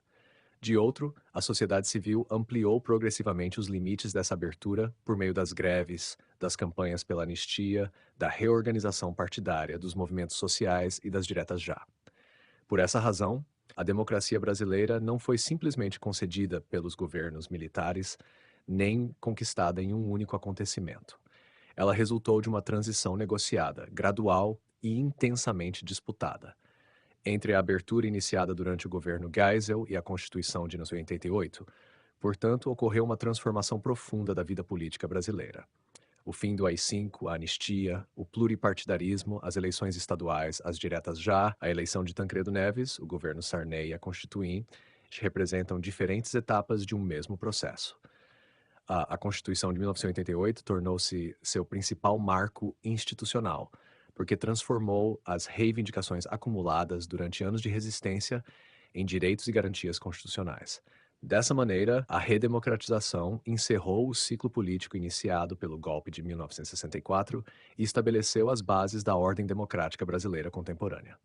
De outro, a sociedade civil ampliou progressivamente os limites dessa abertura por meio das greves, das campanhas pela anistia, da reorganização partidária, dos movimentos sociais e das diretas já. Por essa razão, a democracia brasileira não foi simplesmente concedida pelos governos militares, nem conquistada em um único acontecimento. Ela resultou de uma transição negociada, gradual e intensamente disputada. Entre a abertura iniciada durante o governo Geisel e a Constituição de 1988, portanto, ocorreu uma transformação profunda da vida política brasileira. O fim do AI-5, a anistia, o pluripartidarismo, as eleições estaduais, as diretas já, a eleição de Tancredo Neves, o governo Sarney e a Constituinte representam diferentes etapas de um mesmo processo. A Constituição de 1988 tornou-se seu principal marco institucional, porque transformou as reivindicações acumuladas durante anos de resistência em direitos e garantias constitucionais. Dessa maneira, a redemocratização encerrou o ciclo político iniciado pelo golpe de 1964 e estabeleceu as bases da ordem democrática brasileira contemporânea.